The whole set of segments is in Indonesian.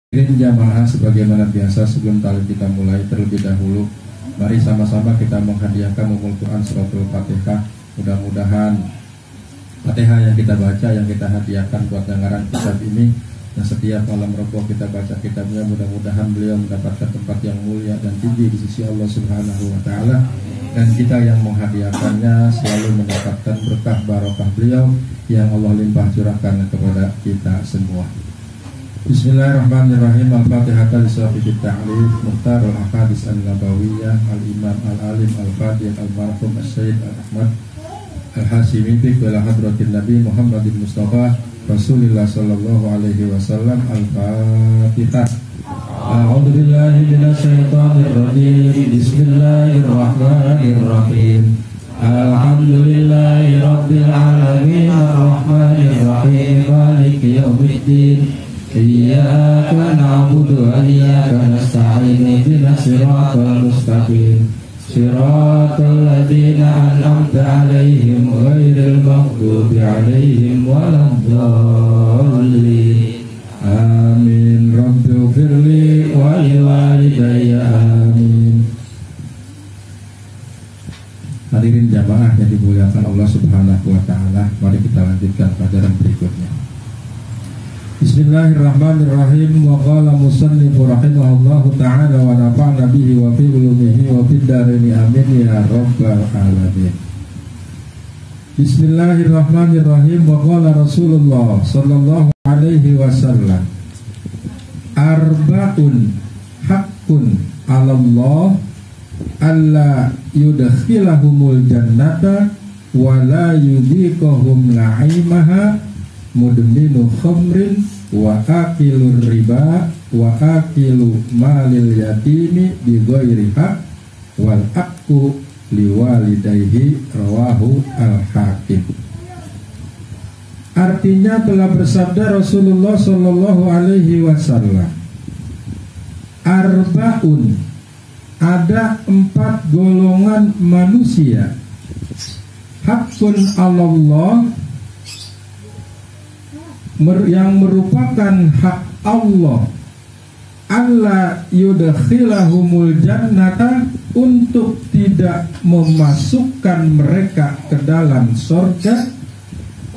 Hadirin jamaah, sebagaimana biasa sebelum talib kita mulai terlebih dahulu, mari sama-sama kita menghadiahkan umul Quran suratul Fatihah. Mudah-mudahan Fatihah yang kita baca, yang kita hadiahkan buat yang ngarang kitab ini, dan setiap malam Rabu kita baca kitabnya, mudah-mudahan beliau mendapatkan tempat yang mulia dan tinggi di sisi Allah Subhanahu wa Ta'ala, dan kita yang menghadiahkannya selalu mendapatkan berkah barokah beliau yang Allah limpah curahkan kepada kita semua. Bismillahirrahmanirrahim. Al-Fatihah Al-Safidit Ta'lif Mukhtar Al-Ahadis Al-Nabawiyah Al-Imam Al-Alim Al-Fadiyah Al-Marhum Al-Sayyid Al-Ahmad Al-Hasimi Bikbala Hadratin Nabi Muhammadin Mustafa Rasulullah Sallallahu Alaihi Wasallam. Al-Fatihah. A'udhu billahi minasyaitanir rajim. Bismillahirrahmanirrahim. Alhamdulillahi Rabbil Alamin Ar-Rahmanir-Rahim Maliki Yawmiddin. Iyyaka na'budu wa iyyaka nasta'in ihdinas siratal mustaqim siratal ladzina an'amta 'alaihim ghairil maghdubi 'alaihim waladdallin. Amin. Rabbighfirli wa liwalidayya. Amin. Hadirin jamaah yang dimuliakan Allah Subhanahu wa Ta'ala, mari kita lanjutkan pelajaran berikutnya. Bismillahirrahmanirrahim. Wa qala musannifu rahimahullahu ta'ala wa nafa'na bihi wa fi ulumihi wa fid darini amin ya rabbal alamin. Bismillahirrahmanirrahim. Wa qala Rasulullah sallallahu alaihi wasallam, arba'un haqqun 'ala Allah alla yudkhilahumul jannata wa la yudhiqahum na'imaha mudminu khamrin wa akilur riba wa akilu malil yatimi bi ghairi haq wal aqu liwalidayhi rawahu al-Hakim. Artinya telah bersabda Rasulullah sallallahu alaihi wasallam, arba'un, ada 4 golongan manusia, haqqun 'alallah, yang merupakan hak Allah, alla yudkhilahumul jannata, untuk tidak memasukkan mereka ke dalam surga,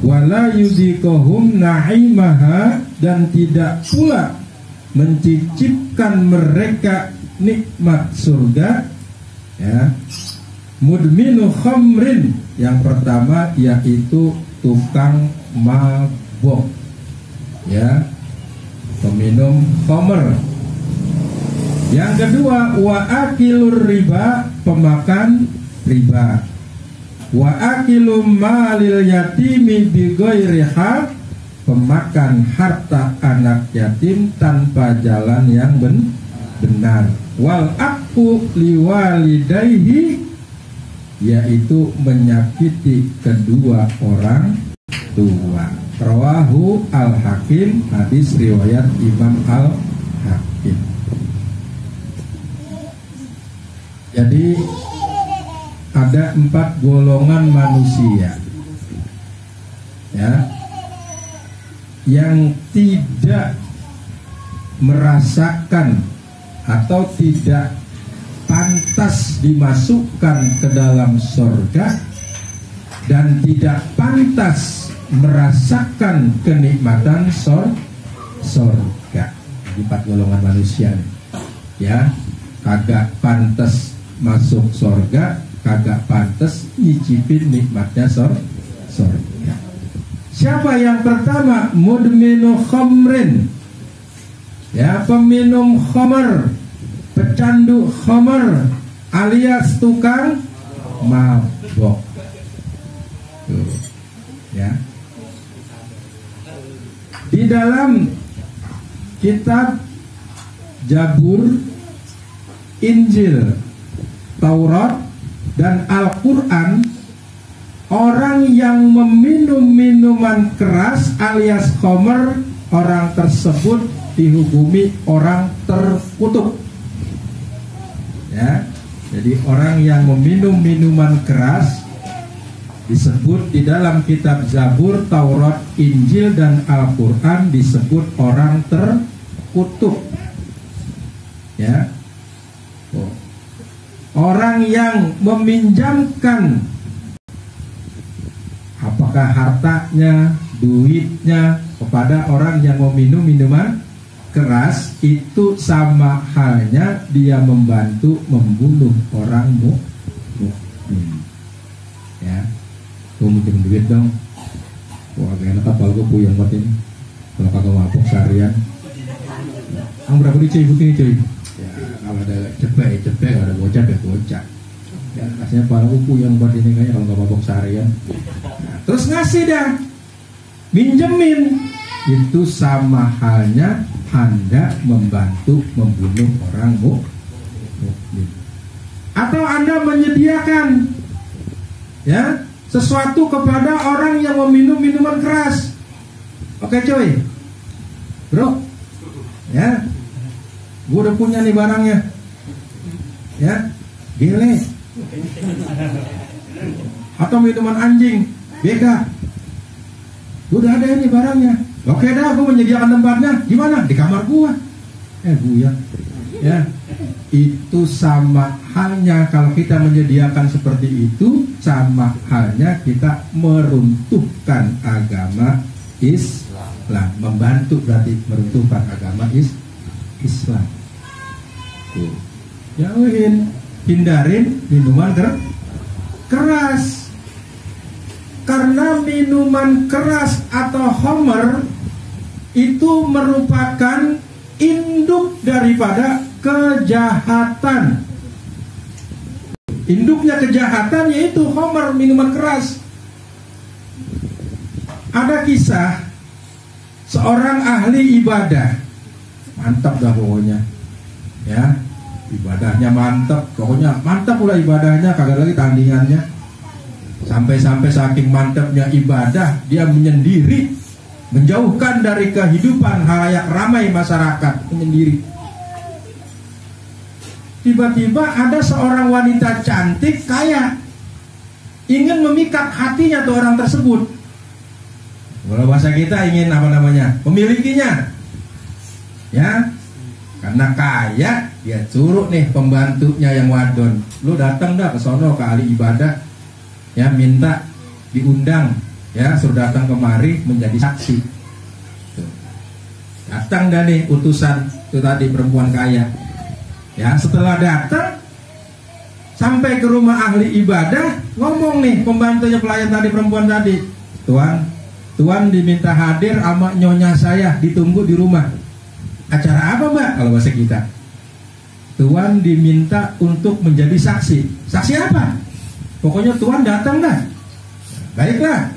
wala yudhiqahum na'imaha, dan tidak pula mencicipkan mereka nikmat surga, ya. Mudminu khamrin, yang pertama yaitu tukang mabok, ya, peminum khamr. Yang kedua, wa akilur riba, pemakan riba. Wa akilu malil yatimi bi ghairi haq, pemakan harta anak yatim tanpa jalan yang benar. Wal aqu liwalidayhi, yaitu menyakiti kedua orang tua. Rawahu al-Hakim, hadis riwayat Imam al-Hakim. Jadi ada 4 golongan manusia, ya, yang tidak merasakan atau tidak pantas dimasukkan ke dalam surga dan tidak pantas merasakan kenikmatan surga. 4 golongan manusia, ya, kagak pantas masuk surga, kagak pantas nyicipin nikmatnya surga. Siapa yang pertama? Mudminu khamrin, ya, peminum khamr, pecandu khamr, alias tukang mabok. Tuh, ya. Di dalam kitab Zabur, Injil, Taurat, dan Al-Quran, orang yang meminum minuman keras alias khamr, orang tersebut dihukumi orang terkutuk, ya. Jadi orang yang meminum minuman keras disebut di dalam kitab Zabur, Taurat, Injil, dan Al-Quran disebut orang kutuk. Ya. Orang yang meminjamkan apakah hartanya, duitnya kepada orang yang meminum minuman keras, itu sama halnya dia membantu membunuh orang mukmin. Ya, gue minjem duit dong. Wah, gak enak apa gue puyeng banget ini. Kalau kagak mabuk seharian. Ang berapa di cuy ini cuy? Ya, kalau ada cepet, kalau ada bocah ya bocah. Ya, rasanya kepala gue puyeng banget ini kayaknya kalau gak mabuk seharian. Nah, terus ngasih dah, minjemin. Itu sama halnya Anda membantu membunuh orang mukmin. Atau Anda menyediakan ya sesuatu kepada orang yang meminum minuman keras. Oke coy, bro, ya, gue udah punya nih barangnya, ya, gile, atau minuman anjing, beda, udah ada ini barangnya. Oke dah, gue menyediakan tempatnya. Gimana? Di kamar gue. Buya. Ya, itu sama halnya kalau kita menyediakan seperti itu, sama halnya kita meruntuhkan agama Islam. Membantu berarti meruntuhkan agama Islam. Tuh. Jauhin, hindarin minuman keras. Karena minuman keras atau homer itu merupakan induk daripada kejahatan. Induknya kejahatan yaitu homer, minuman keras. Ada kisah seorang ahli ibadah, mantap dah pokoknya, ya, ibadahnya mantap, pokoknya mantap pula ibadahnya, kagak lagi tandingannya. Sampai-sampai saking mantapnya ibadah, dia menyendiri, menjauhkan dari kehidupan halayak ramai masyarakat, menyendiri. Tiba-tiba ada seorang wanita cantik kaya ingin memikat hatinya tuh orang tersebut. Kalau bahasa kita ingin apa namanya, memilikinya. Ya, karena kaya, dia suruh nih pembantunya yang wadon, lu datang dah ke sono ke ahli ibadah, ya, minta diundang, ya, suruh datang kemari menjadi saksi. Tuh. Datang dah nih utusan itu tadi perempuan kaya. Ya, setelah datang sampai ke rumah ahli ibadah, ngomong nih pembantunya pelayan tadi, perempuan tadi, Tuan diminta hadir sama nyonya saya, ditunggu di rumah. Acara apa mbak? Kalau bahasa kita, Tuan diminta untuk menjadi saksi. Saksi apa? Pokoknya Tuan datang dah. Baiklah,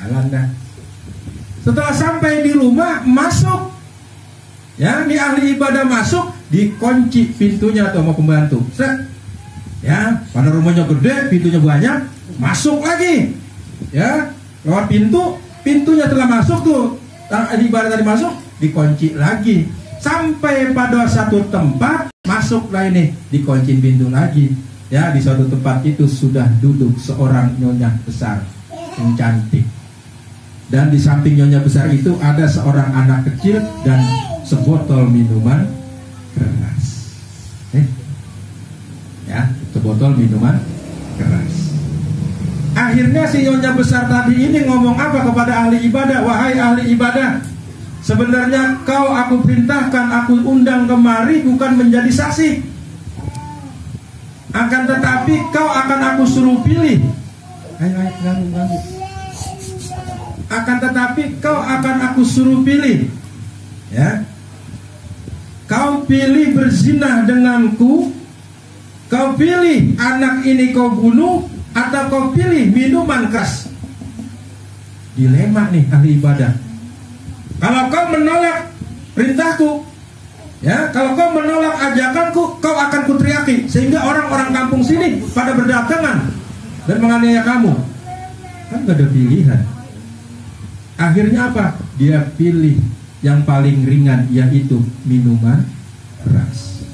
jalan dah. Setelah sampai di rumah, masuk, ya, ini ahli ibadah masuk, dikunci pintunya atau mau pembantu. Set, ya, pada rumahnya gede, pintunya banyak, masuk lagi, ya, lewat pintunya telah masuk tuh, ahli ibadah tadi masuk, dikunci lagi, sampai pada satu tempat, masuklah ini, dikunci pintu lagi. Ya, di suatu tempat itu sudah duduk seorang nyonya besar yang cantik. Dan di samping nyonya besar itu ada seorang anak kecil dan sebotol minuman keras. Ya, sebotol minuman keras. Akhirnya si nyonya besar tadi ini ngomong apa kepada ahli ibadah? Wahai ahli ibadah, sebenarnya kau aku perintahkan, aku undang kemari bukan menjadi saksi. Akan tetapi kau akan aku suruh pilih. Ganggu. Akan tetapi kau akan aku suruh pilih. Ya. Kau pilih berzina denganku, kau pilih anak ini kau bunuh, atau kau pilih minuman keras. Dilema nih ahli ibadah. Kalau kau menolak perintahku, ya, kalau kau menolak ajakanku, kau akan kuteriaki sehingga orang-orang kampung sini pada berdatangan dan menganiaya kamu. Kan gak ada pilihan. Akhirnya apa? Dia pilih yang paling ringan, yaitu minuman keras.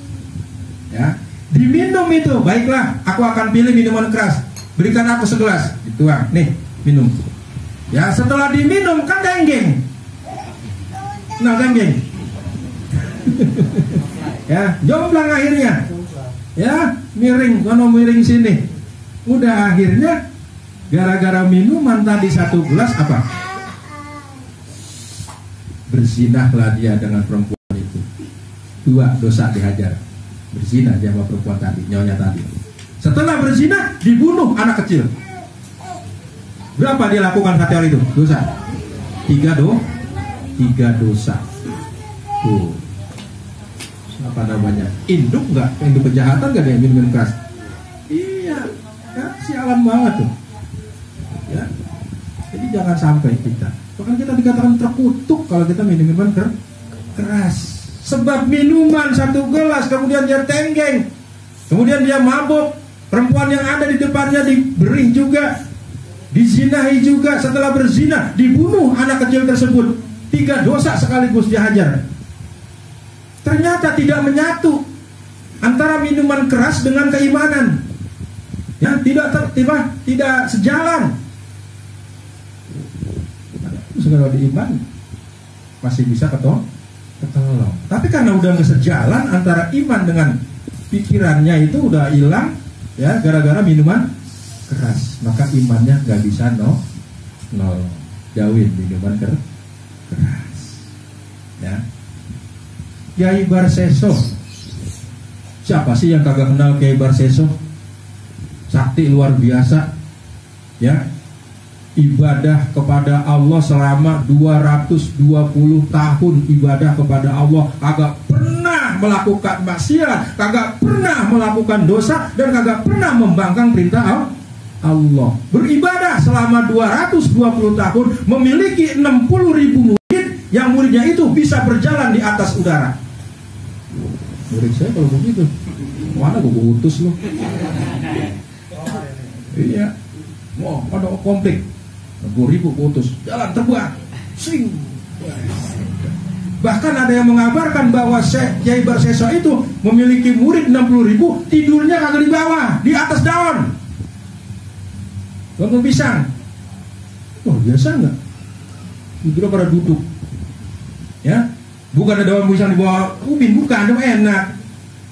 Ya, diminum itu, baiklah, aku akan pilih minuman keras. Berikan aku segelas, dituang, nih minum. Ya, setelah diminum kan denggeng. Nah denggeng. Ya, jomplang akhirnya. Ya, miring, kono miring sini. Udah akhirnya gara-gara minuman tadi 1 gelas apa? Berzinahlah dia dengan perempuan itu. 2 dosa dihajar. Berzinah dia sama perempuan tadi, nyonya tadi. Setelah berzinah dibunuh anak kecil. Berapa dia lakukan satu hari itu? Dosa. 3 dosa. Tuh. Apa namanya? Induk nggak? Induk kejahatan nggak dia minum keras? Iya. Ya, sialan banget tuh. Ya. Jadi jangan sampai kita. Bahkan kita dikatakan terkutuk kalau kita minum minuman keras. Sebab minuman 1 gelas kemudian dia tenggeng, kemudian dia mabuk. Perempuan yang ada di depannya diberi juga, dizinahi juga. Setelah berzina dibunuh anak kecil tersebut. 3 dosa sekaligus dihajar. Ternyata tidak menyatu antara minuman keras dengan keimanan. Ya, tidak sejalan. Kalau di iman masih bisa ketolong. Tapi karena udah nggak sejalan antara iman dengan pikirannya, itu udah hilang ya gara-gara minuman keras, maka imannya nggak bisa nol. Jauhin minuman keras. Ya. Kiai Barseso. Siapa sih yang kagak kenal Kiai Barseso? Sakti luar biasa. Ya. Ibadah kepada Allah selama 220 tahun ibadah kepada Allah, kagak pernah melakukan maksiat, kagak pernah melakukan dosa, dan kagak pernah membangkang perintah Allah. Beribadah selama 220 tahun, memiliki 60.000 murid, yang muridnya itu bisa berjalan di atas udara. Murid saya kalau begitu, mana gue utus lo? Iya, mau ada konflik. 20.000 putus, jalan terbang, sing. Bahkan ada yang mengabarkan bahwa Kiai Barseso itu memiliki murid 60.000, tidurnya kagak di bawah, di atas daun pisang. Oh, biasa nggak? Tidurnya pada duduk, ya. Bukan ada daun pisang di bawah ubin, bukan, itu enak,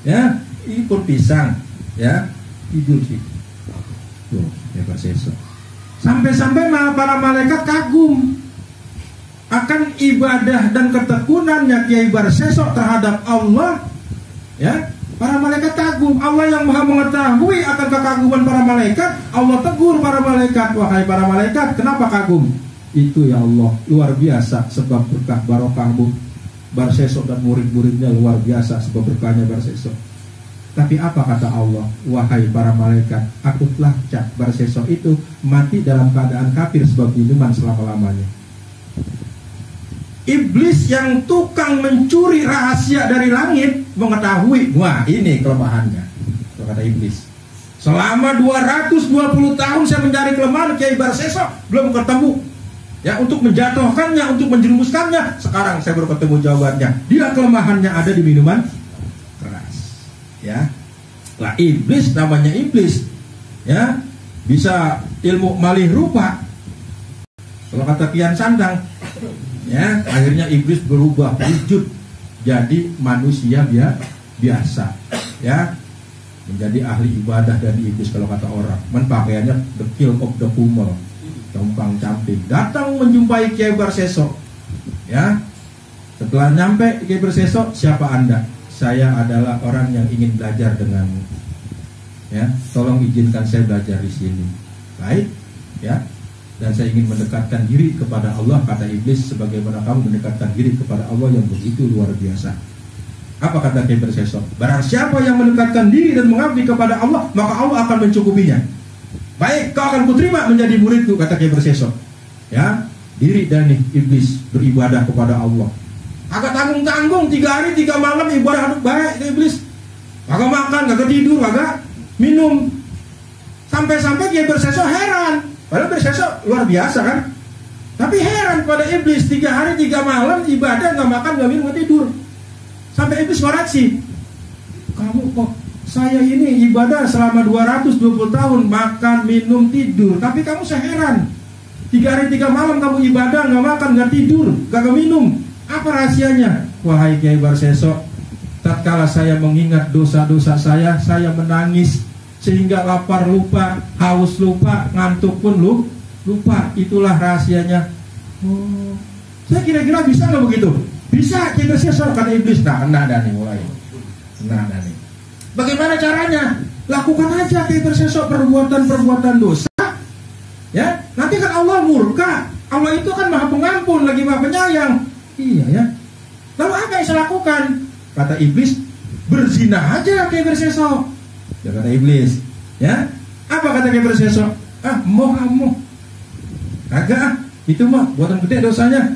ya. Ini pun pisang, ya. Tidur sih. Tuh, Kiai Barseso. Sampai-sampai para malaikat kagum akan ibadah dan ketekunannya Kiai Barseso terhadap Allah. Ya, para malaikat kagum. Allah yang maha mengetahui akan kekaguman para malaikat. Allah tegur para malaikat, wahai para malaikat, kenapa kagum? Itu ya Allah, luar biasa sebab berkah barokah Barseso dan murid-muridnya luar biasa sebab berkahnya Barseso. Tapi apa kata Allah? Wahai para malaikat, aku telah cat Barseso itu mati dalam keadaan kafir sebab minuman selama-lamanya. Iblis yang tukang mencuri rahasia dari langit mengetahui, wah ini kelemahannya. Itu kata iblis. Selama 220 tahun saya mencari kelemahan Kiai Barseso, belum ketemu. Ya, untuk menjatuhkannya, untuk menjerumuskannya, sekarang saya baru ketemu jawabannya. Dia kelemahannya ada di minuman keras. Ya, lah iblis namanya iblis, ya, bisa ilmu malih rupa. Kalau kata Kian Sandang, ya, akhirnya iblis berubah wujud jadi manusia biasa, ya, menjadi ahli ibadah dari iblis kalau kata orang. Pakaiannya the kill of the humor, compang camping, datang menjumpai Kiai Barseso, ya. Setelah nyampe Kiai Barseso, siapa Anda? Saya adalah orang yang ingin belajar denganmu. Ya, tolong izinkan saya belajar di sini. Baik, ya. Dan saya ingin mendekatkan diri kepada Allah, kata iblis, sebagaimana kamu mendekatkan diri kepada Allah yang begitu luar biasa. Apa kata Kiai Barseso? Barang siapa yang mendekatkan diri dan mengabdi kepada Allah, maka Allah akan mencukupinya. Baik, kau akan kuterima menjadi muridku, kata Kiai Barseso. Ya, diri dan iblis beribadah kepada Allah. Agak tanggung-tanggung 3 hari 3 malam ibadah aduk baik ke iblis. Agak makan, agak tidur, agak minum. Sampai-sampai Kiai Barseso heran. Padahal Barseso luar biasa kan. Tapi heran pada iblis, 3 hari 3 malam ibadah, gak makan, gak minum, gak tidur. Sampai iblis koreksi. Kamu kok, saya ini ibadah selama 220 tahun, makan, minum, tidur. Tapi kamu seheran. 3 hari 3 malam kamu ibadah, gak makan, gak tidur, gak minum. Apa rahasianya? wahai Kiai Barseso, tatkala saya mengingat dosa-dosa saya menangis sehingga lapar lupa, haus lupa, ngantuk pun lupa. Itulah rahasianya. Oh, saya kira-kira bisa nggak begitu? Bisa, Kiai Barseso, kata iblis. Nah, kena dah nih mulai. Kena dah nih. Bagaimana caranya? Lakukan aja Kiai Barseso perbuatan-perbuatan dosa. Ya, nanti kan Allah murka. Allah itu kan Maha Pengampun, lagi Maha Penyayang. Iya ya. Lalu apa yang saya lakukan? Kata iblis, berzina aja Kiai Barseso. Ya kata iblis. Ya, apa kata Kiai Barseso? Moh. Kagak itu mah buatan gede dosanya.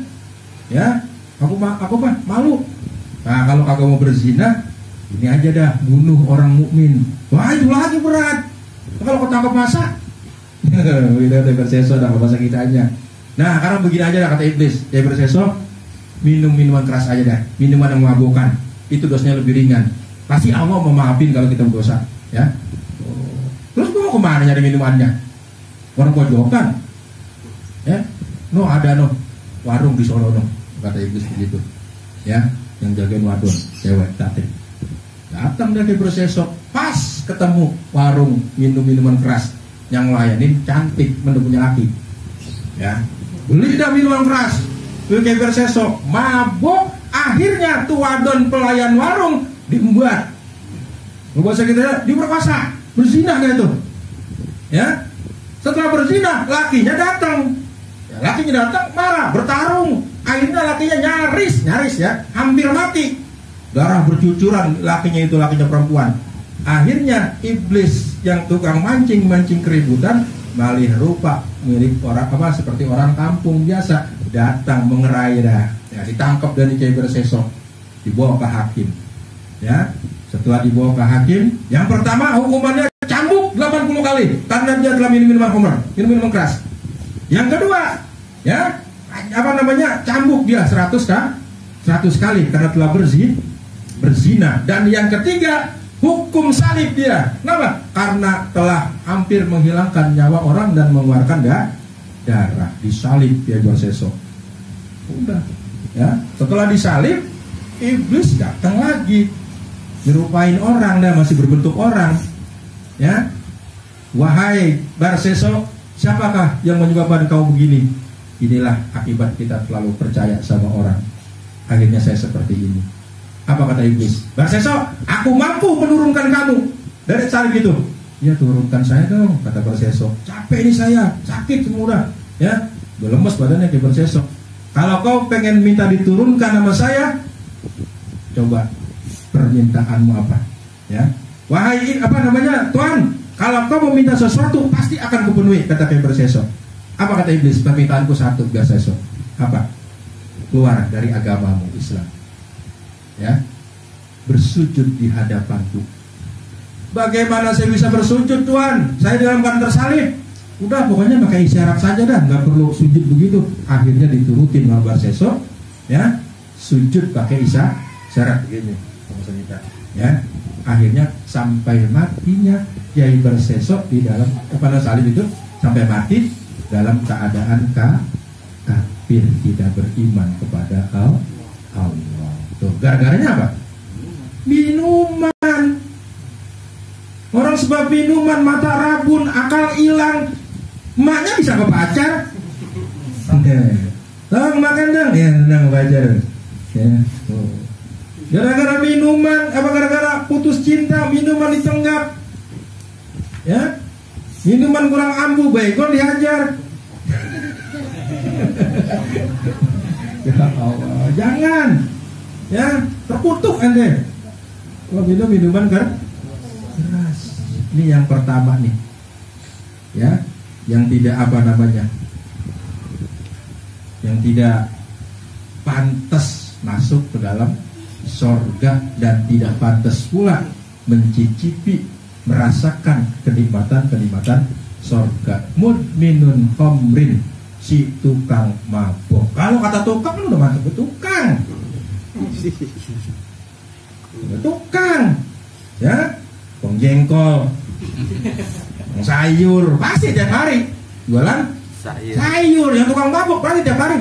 Ya, aku mah malu. Nah, kalau kagak mau berzina, ini aja dah, bunuh orang mukmin. Wah, itu lagi berat. Kalau ketangkap masa, kita Kiai Barseso dah masa kita aja. Nah, karena begini aja dah kata iblis, Kiai Barseso, minum minuman keras aja dah, minuman yang memabukkan. Itu dosanya lebih ringan. Pasti Allah mau maafin kalau kita berdosa, ya. Terus mau kemana nyari minumannya? Warung pojokan, ya? Ada warung di Solo kata iblis begitu, ya. Yang jagain wadon, cewek cantik. Datang dia Kiai Barseso, pas ketemu warung minum minuman keras, yang layanin cantik, punya laki, ya. Beli dah minuman keras, Kiai Barseso mabok, akhirnya tuh wadon pelayan warung diembat. Bahasa kita diperkosa, berzina kayak itu. Ya. Setelah berzina, lakinya datang. Ya, lakinya datang marah, bertarung. Akhirnya lakinya nyaris ya, hampir mati. Darah bercucuran, lakinya perempuan. Akhirnya iblis yang tukang mancing keributan, malih rupa mirip orang seperti orang kampung biasa, datang mengerai dah. Ya, ditangkap dari Kiai Barseso, dibawa ke hakim. Ya, setelah dibawa ke hakim, yang pertama hukumannya cambuk 80 kali karena dia telah minum minuman keras. Yang kedua, ya, cambuk dia 100 kali karena telah berzina. Dan yang ketiga, hukum salib dia. Kenapa? Karena telah hampir menghilangkan nyawa orang dan mengeluarkan darah. Disalib Kiai Barseso. Udah, ya. Setelah disalib, iblis datang lagi, nyerupain orang, dah masih berbentuk orang, ya. Wahai Barseso, siapakah yang menyebabkan kau begini? Inilah akibat kita terlalu percaya sama orang. Akhirnya saya seperti ini. Apa kata iblis? Barseso, aku mampu menurunkan kamu dari salib itu. Ya, turunkan saya dong, kata Barseso. Capek ini saya, sakit semua, ya. Lemes badannya Kiai Barseso. Kalau kau pengen minta diturunkan sama saya, coba permintaanmu apa? Ya, wahai Tuhan, kalau kau mau minta sesuatu pasti akan kupenuhi, kata Kiai Barseso. Apa kata iblis? Permintaanku satu, Barseso. Apa? Keluar dari agamamu Islam. Ya, bersujud di hadapanku. Bagaimana saya bisa bersujud, Tuhan? Saya dalam keadaan tersalib. Udah, pokoknya pakai isyarat saja dah, nggak perlu sujud begitu. Akhirnya diturutin sama Barseso, ya, sujud pakai isyarat begini, ya. Akhirnya sampai matinya Kiai Barseso di dalam kepala salib itu, sampai mati dalam keadaan kafir, tidak beriman kepada Allah. Tuh, gara-garanya apa? Minuman. Orang sebab minuman mata rabun, akal hilang. Emaknya bisa ke pacar. Tolong makan dong. Ya, tenang pacar. Ya. Gara-gara minuman, gara-gara putus cinta, minuman ditenggak. Ya. Minuman kurang ampuh, baygon dihajar. Ya Allah, jangan. Ya, terkutuk ente. Kalau minum minuman keras. Ini yang pertama nih. Ya, yang tidak yang tidak pantas masuk ke dalam sorga dan tidak pantas pula mencicipi, merasakan kenikmatan sorga. Mudminun khamrin, si tukang mabok. Kalau kata tukang udah mantap, tukang, ya, pengjengkol, sayur, pasti tiap hari jualan sayur. Yang tukang mabok pasti tiap hari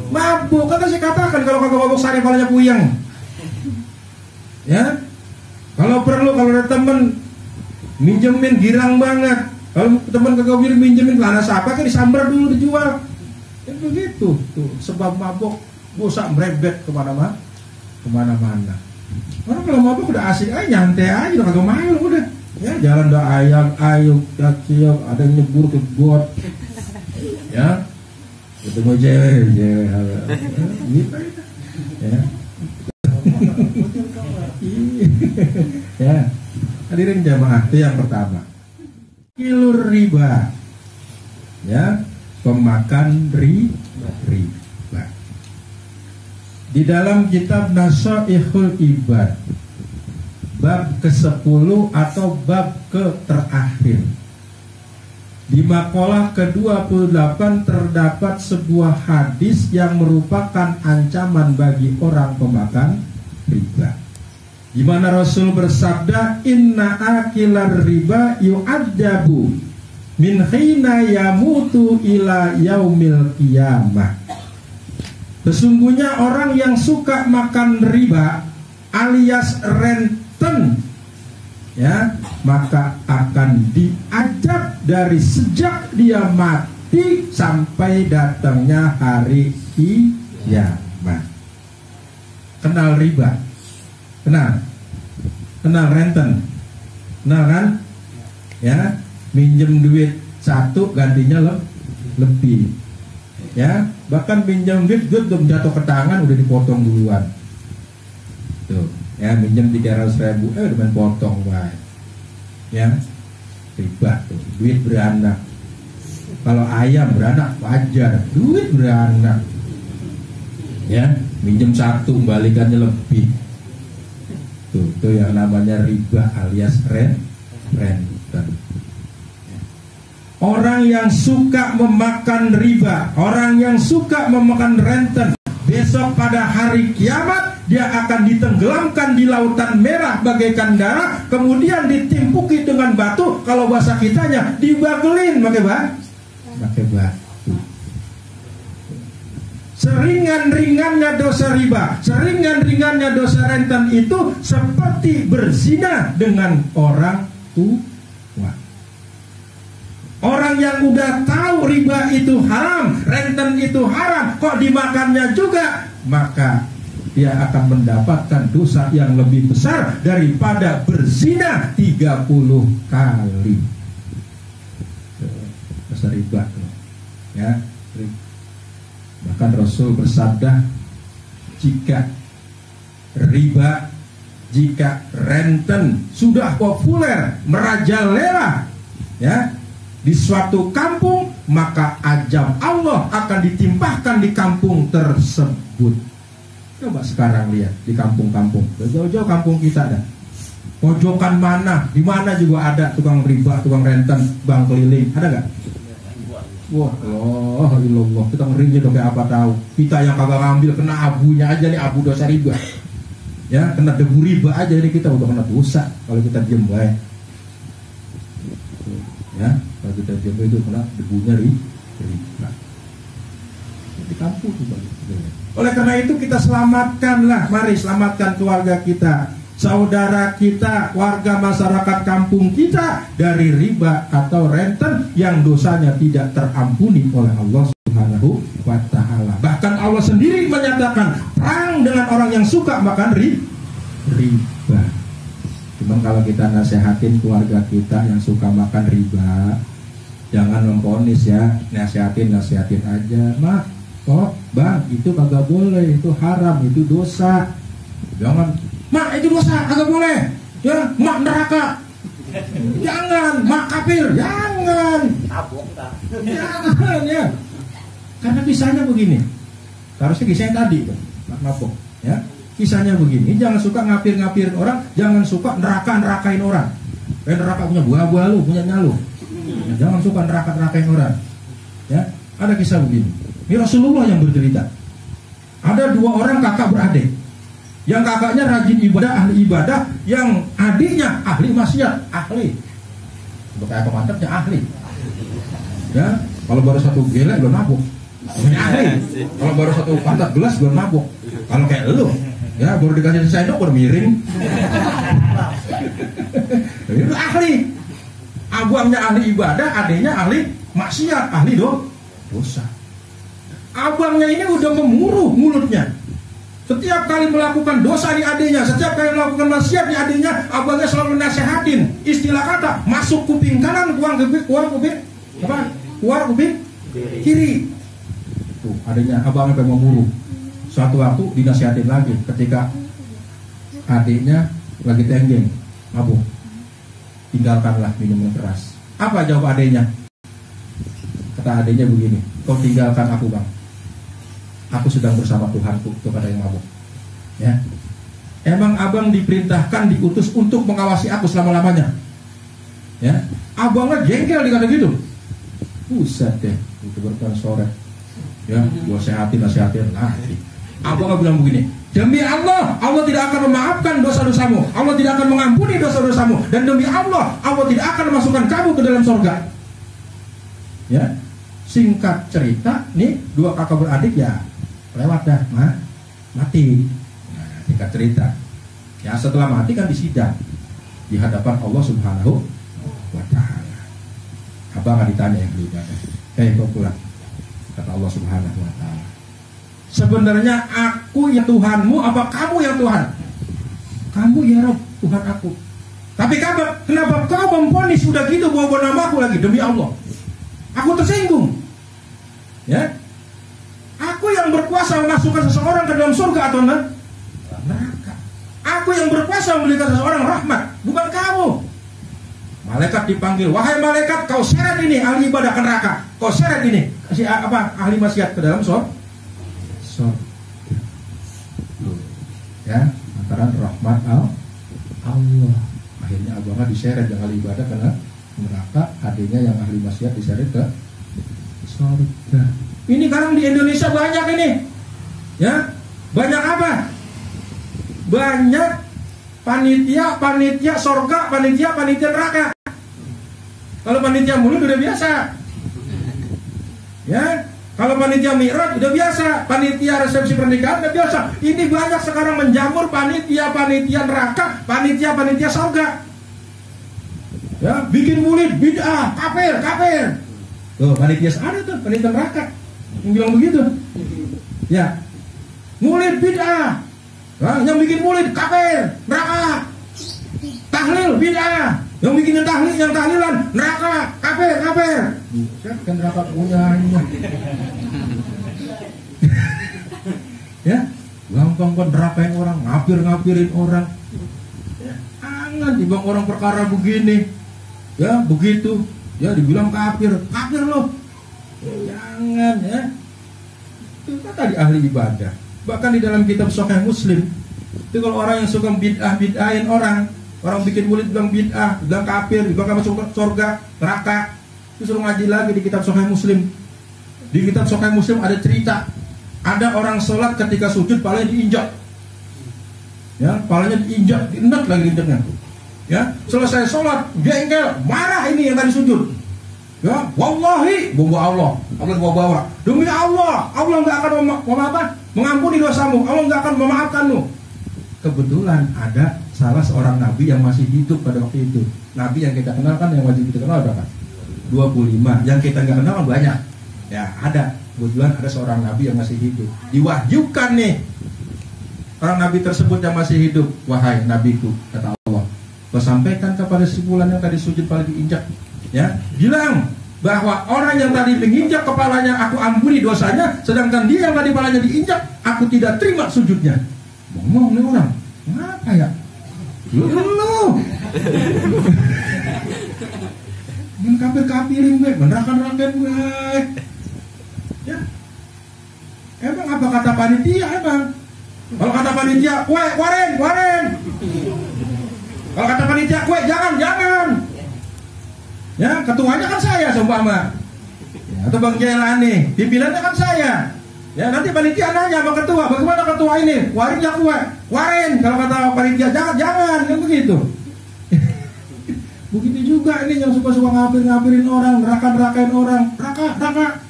Mabuk, kata saya katakan kalau kagak mabuk sari palanya puyeng. Ya, kalau perlu kalau ada temen minjemin girang banget, kalau temen kagak minjemin lana siapa kan disambar dulu dijual. Ya begitu tuh, sebab mabuk bosak merebet kemana-mana. Orang kalau mabuk udah asik aja, nyantai aja, udah kagak main udah. Ya jalan udah ayam, kecil, ada yang nyebur ke got. Ya, ketemu cewek, gitu ya. Ya, hadirin jamaah, itu yang pertama. Kilur riba, ya, pemakan riba. Di dalam kitab Nasaihul Ibad, bab ke-10 atau bab terakhir, di makalah ke-28 terdapat sebuah hadis yang merupakan ancaman bagi orang pemakan riba, di mana Rasul bersabda, inna akilar riba yu'adzabu min hina yamutu ila yaumil qiyamah. Sesungguhnya orang yang suka makan riba alias renten, ya, maka akan diazab dari sejak dia mati sampai datangnya hari kiamat. Kenal riba? Kenal renten? Kenal kan? Ya, minjem duit satu gantinya lebih. Ya, bahkan pinjam duit belum jatuh ke tangan udah dipotong duluan. Tuh, ya, minjem 300.000, udah main potong, baik. Ya, riba tuh, duit beranak. Kalau ayam beranak wajar, duit beranak. Ya, minjem satu balikannya lebih. Tuh yang namanya riba alias renten. Orang yang suka memakan riba, orang yang suka memakan renten, besok pada hari kiamat dia akan ditenggelamkan di lautan merah bagaikan darah, kemudian ditimpuki dengan batu. Kalau bahasa kitanya dibagelin pakai batu. Seringan-ringannya dosa riba, seringan-ringannya dosa renten itu seperti berzina dengan orang tua. Orang yang udah tahu riba itu haram, renten itu haram, kok dimakannya juga, maka dia akan mendapatkan dosa yang lebih besar daripada berzina 30 kali. Dosa riba, ya. Bahkan Rasul bersabda, jika riba, jika renten sudah populer, merajalela, ya, di suatu kampung, maka azab Allah akan ditimpahkan di kampung tersebut. Coba sekarang lihat di kampung-kampung, jauh-jauh kampung kita ada. Pojokan mana, di mana juga ada tukang riba, tukang renten, bang keliling, ada nggak? Wah, Allah, ilallah, kita ngerinya dong kayak apa tahu. Kita yang kagak ngambil kena abunya aja nih, abu dosa riba. Ya, kena debu riba aja nih kita udah kena dosa kalau kita diem baik. Ya, kalau kita diem itu kena debunya riba. Di kampung juga. Oleh karena itu kita selamatkanlah, mari selamatkan keluarga kita, saudara kita, warga masyarakat kampung kita dari riba atau renten yang dosanya tidak terampuni oleh Allah Subhanahu wa ta'ala. Bahkan Allah sendiri menyatakan perang dengan orang yang suka makan riba. Cuman kalau kita nasehatin keluarga kita yang suka makan riba, jangan memponis ya, nasihatin aja, mah, oh bang itu kagak boleh, itu haram, itu dosa. Jangan, mak itu dosa, agak boleh. Ya, mak neraka. Jangan, mak kafir. Jangan. Jangan ya. Karena kisahnya begini. Harusnya kisahnya tadi, mak mabok. Ya, kisahnya begini. Jangan suka ngapir-ngapirin orang. Jangan suka neraka-nerakain orang. Neraka punya buah-buah lu, punya nyalu. Jangan suka neraka-nerakain orang. Ya, ada kisah begini. Ini Rasulullah yang bercerita. Ada dua orang kakak beradik. Yang kakaknya rajin ibadah, ahli ibadah. Yang adiknya ahli maksiat, ahli. Kayak pemantapnya ahli. Ya, kalau baru satu gelek belum mabuk. Ahli. Kalau baru satu pantat gelas baru mabuk. Kalau kayak lu, ya baru dikasih sendok baru miring. Itu ahli. Abangnya ahli ibadah, adanya ahli maksiat, ahli dosa. Abangnya ini udah memuruh mulutnya. Setiap kali melakukan dosa di adiknya, setiap kali melakukan maksiat di adiknya, abangnya selalu nasehatin. Istilah kata, masuk kuping kanan, keluar kuping kiri. Tuh, adiknya abangnya pengen memuruh. Suatu waktu dinasihatin lagi ketika adiknya lagi tenggeng, mabuk. Tinggalkanlah minuman keras. Apa jawab adiknya? Kata adiknya begini, kau tinggalkan aku bang. Aku sedang bersama Tuhanku, kepada yang mabuk. Ya, emang abang diperintahkan, diutus untuk mengawasi aku selama-lamanya. Ya, abangnya jengkel dikata gitu. Buset deh, itu berkan sore. Ya, gua nasihatin. Abangnya bilang begini, demi Allah, Allah tidak akan memaafkan dosa-dosamu, Allah tidak akan mengampuni dosa-dosamu, dan demi Allah, Allah tidak akan memasukkan kamu ke dalam surga. Ya, singkat cerita, nih dua kakak beradik ya lewat dah, mati. Nah, singkat cerita, ya setelah mati kan disidang di hadapan Allah Subhanahu wa Ta'ala. Abang nggak ditanya yang beribadah, kau pulang. Kata Allah Subhanahu wa Ta'ala, sebenarnya aku ya Tuhanmu, apa kamu yang Tuhan? Kamu ya Rabb, Tuhan aku. Tapi kenapa kau memvonis sudah gitu bawa namaku lagi? Demi Allah, aku tersinggung. Ya, aku yang berkuasa memasukkan seseorang ke dalam surga atau neraka. Aku yang berkuasa memberikan seseorang rahmat, bukan kamu. Malaikat dipanggil, wahai malaikat, kau seret ini ahli ibadah ke neraka. Kau seret ini ahli maksiat ke dalam surga. Ya, antara rahmat Allah. Akhirnya abangnya diseret yang ahli ibadah ke neraka, adanya yang ahli maksiat diseret ke surga. Ini sekarang di Indonesia banyak ini. Ya, banyak apa? Banyak panitia surga, panitia neraka. Kalau panitia mulut udah biasa. Ya, kalau panitia mi'raj udah biasa, panitia resepsi pernikahan udah biasa. Ini banyak sekarang menjamur panitia neraka, panitia surga. Ya, bikin maulid bid'ah, kafir. Tuh, panitia ada tuh, panitia neraka yang bilang begitu. Ya, maulid bid'ah. Nah, yang bikin maulid kafir, neraka. Tahlil bid'ah. Yang bikin yang tahlilan neraka, kafir. Kan neraka punyanya. Ya, gampang kan nerakain orang, ngapirin orang. Jangan dibang orang perkara begini. Ya, begitu. Ya, dibilang kafir loh. Jangan ya. Itu kata di ahli ibadah. Bahkan di dalam kitab Sahih Muslim, itu kalau orang yang suka bid'ahin orang bikin maulid bilang bid'ah, bilang kafir, bakal masuk surga, neraka. Itu suruh ngaji lagi di kitab Sahih Muslim. Di kitab Sahih Muslim ada cerita, ada orang sholat ketika sujud palanya diinjak. Ya, palanya diinjak, dienek lagi injaknya. Ya, selesai sholat, jengkel, marah ini yang tadi sujud. Ya, wallahi, bawa Allah, demi Allah nggak akan mengampuni dosamu, Allah nggak akan memaafkanmu. Kebetulan ada salah seorang nabi yang masih hidup pada waktu itu. Nabi yang kita kenal kan, yang wajib kita kenal berapa? 25. Yang kita nggak kenal kan banyak. Ya, ada. Kebetulan ada seorang nabi yang masih hidup. Diwahyukan nih, orang nabi tersebut yang masih hidup, wahai nabiku, kata Allah, kau sampaikan kepada si fulan yang tadi sujud pala diinjak, ya, bilang bahwa orang yang tadi menginjak kepalanya aku ampuni dosanya, sedangkan dia yang tadi kepalanya diinjak aku tidak terima sujudnya. Ngomong nih orang, ngapa ya? Lu kafir-kafirin gue, neraka-nerakain gue. Ya, emang apa kata panitia emang? Kalau kata panitia, kue, waren. Kalau kata panitia, kue, jangan. Ya, ketuanya kan saya seumpama. Ya, atau Bang Jailani, pimpinannya kan saya. Ya, nanti panitia nanya sama ketua, bagaimana ketua ini? Warin ya kue, waren. Kalau kata panitia, jangan, kan begitu. Begitu juga ini yang suka-suka ngapirin orang, neraka-nerakain orang, neraka.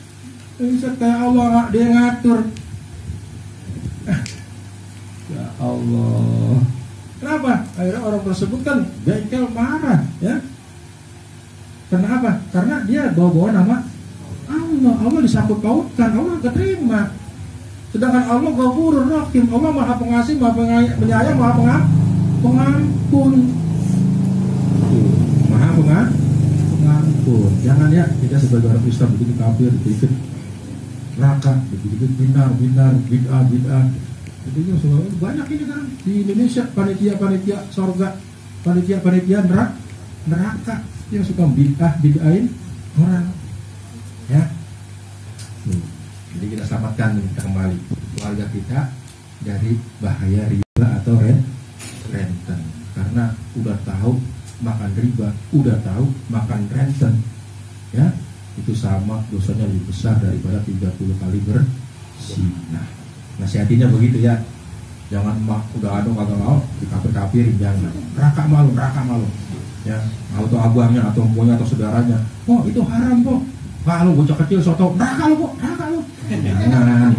Bisa kayak Allah dia ngatur. Ya Allah. Kenapa? Akhirnya orang tersebut kan bengkel marah, ya. Kenapa? Karena dia bawa-bawa nama Allah. Allah disangkut pautkan, Allah gak terima. Sedangkan Allah Ghafurur Rahim, Allah Maha Pengasih, Maha Penyayang, Maha Pengampun. Maha Pengampun. Jangan ya kita sebagai orang Islam begitu kafir, begitu neraka, begitu binar, bid'ah. Itu banyak ini kan di Indonesia, panitia sorga, panitia neraka yang suka bid'ahin orang, ya. Jadi kita selamatkan kita kembali keluarga kita dari bahaya riba atau renten, karena udah tahu makan riba, udah tahu makan renten, ya, itu sama dosanya lebih besar daripada 30 kali berzina. Nasihatinya begitu ya, jangan udah ada kagak mau dikafir-kafirin, jangan. Neraka malu, ya, atau abangnya atau empunya atau saudaranya, oh itu haram kok, kalau bocah kecil soto neraka lo, jangan.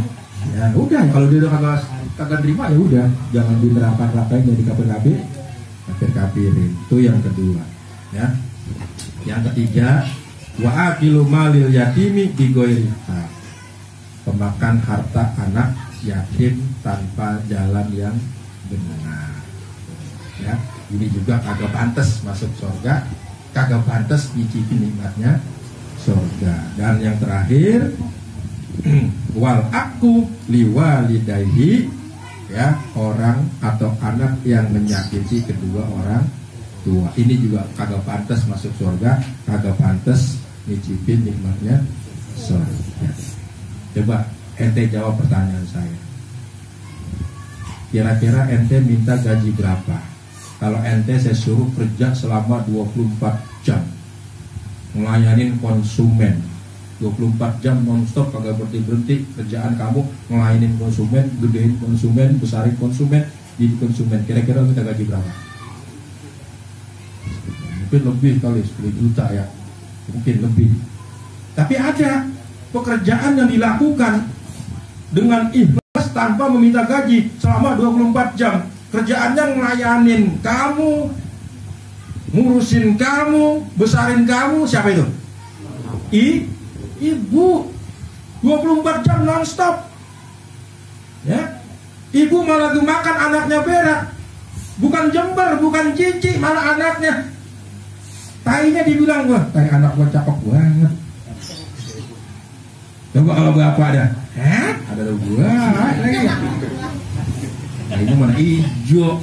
Ya udah, kalau dia udah kagak terima ya udah, jangan di neraka-nerakain, jadi kafir-kafirin. Itu yang kedua, ya. Yang ketiga, wa akilu malil yatimi bigoiri, pemakan harta anak yatim tanpa jalan yang benar, ya. Ini juga kagak pantas masuk surga, kagak pantas nyicipin nikmatnya surga. Dan yang terakhir, wal aku liwalidayhi, ya, orang atau anak yang menyakiti kedua orang tua. Ini juga kagak pantas masuk surga, kagak pantas nyicipin nikmatnya surga. Coba ente jawab pertanyaan saya. Kira-kira ente minta gaji berapa? Kalau ente saya suruh kerja selama 24 jam, ngelayanin konsumen 24 jam non-stop, kagak berhenti-berhenti kerjaan kamu, ngelayanin konsumen, gedein konsumen, besarin konsumen, didik konsumen. Kira-kira minta gaji berapa? Mungkin lebih kali 10 juta ya, mungkin lebih. Tapi ada pekerjaan yang dilakukan dengan ikhlas tanpa meminta gaji selama 24 jam. Kerjaannya ngelayanin kamu, ngurusin kamu, besarin kamu. Siapa itu? Ibu. 24 jam non-stop, ya. Ibu malah makan anaknya berak, bukan jember, bukan cici, malah anaknya tainya dibilang, wah tai anak gua cakep banget. Coba kalau bapak ada, ada gua lagi. Nah ini mana hijau.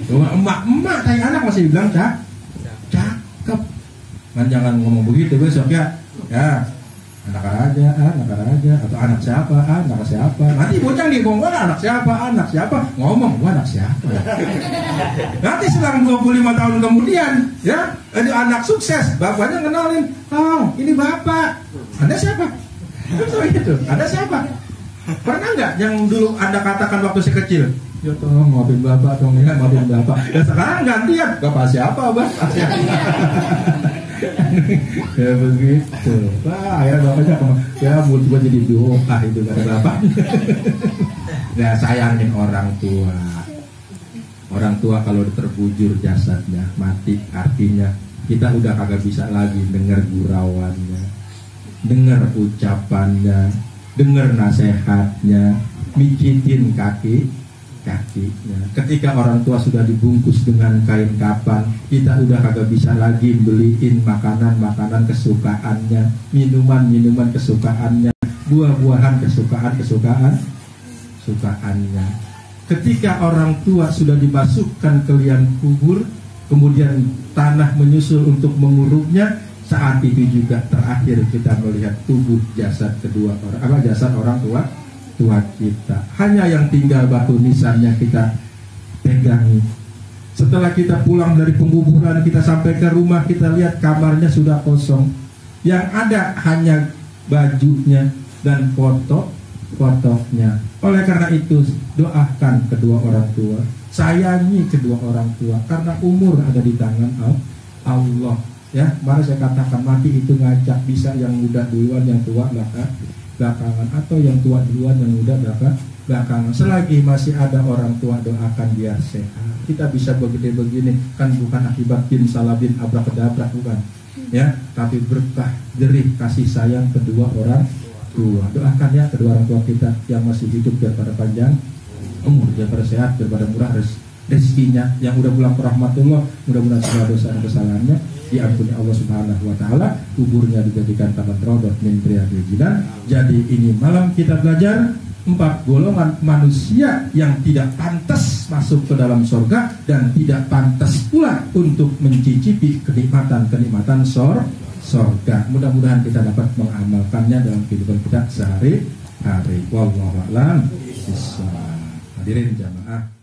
Coba emak tai anak masih bilang cakep. Kan jangan ngomong begitu besok ya. Ya, anak aja, atau anak siapa, Nanti bocah nih ngomong anak siapa, ngomong gua anak siapa. Nanti selang 25 tahun kemudian, ya, ada anak sukses, bapaknya kenalin, oh ini bapak, Anda siapa? Itu, Anda siapa? Pernah nggak yang dulu Anda katakan waktu saya kecil? Ya tolong maafin bapak, maafin bapak. Dan sekarang gantian, bapak siapa, bapak siapa? Ya begitu. Wah, akhirnya bapaknya ya mulai jadi doa itu kata bapak. Nah, sayangin orang tua. Orang tua kalau terbujur jasadnya, mati, artinya kita udah kagak bisa lagi dengar gurauannya, dengar ucapannya, dengar nasihatnya, mijitin kakinya. Ketika orang tua sudah dibungkus dengan kain kapan, kita udah kagak bisa lagi beliin makanan kesukaannya, minuman kesukaannya, buah-buahan kesukaannya. Ketika orang tua sudah dimasukkan ke liang kubur, kemudian tanah menyusul untuk menguruknya, saat itu juga terakhir kita melihat tubuh jasad orang tua kita. Hanya yang tinggal batu nisannya kita pegangi. Setelah kita pulang dari penguburan, kita sampai ke rumah, kita lihat kamarnya sudah kosong. Yang ada hanya bajunya dan fotonya. Oleh karena itu, doakan kedua orang tua, sayangi kedua orang tua, karena umur ada di tangan Allah. Ya, mari saya katakan mati itu ngajak, bisa yang muda duluan, yang tua belakangan, atau yang tua duluan, yang muda belakangan. Selagi masih ada orang tua, doakan biar sehat. Kita bisa begini kan bukan akibat bin salabin abrakadabra, bukan. Ya, tapi berkah jerih kasih sayang kedua orang tua. Doakan ya kedua orang tua kita yang masih hidup biar pada panjang umur, biar pada sehat, biar pada murah rezekinya. Yang udah pulang ke rahmatullah, mudah-mudahan segala dosa dan kesalahannya diampuni Allah Subhanahu wa taala, kuburnya dijadikan taman raudhah min riyadil jinan. Jadi ini malam kita belajar 4 golongan manusia yang tidak pantas masuk ke dalam surga dan tidak pantas pula untuk mencicipi kenikmatan-kenikmatan surga. Mudah-mudahan kita dapat mengamalkannya dalam kehidupan kita sehari-hari. Wallahu a'lam bishawab. Hadirin jamaah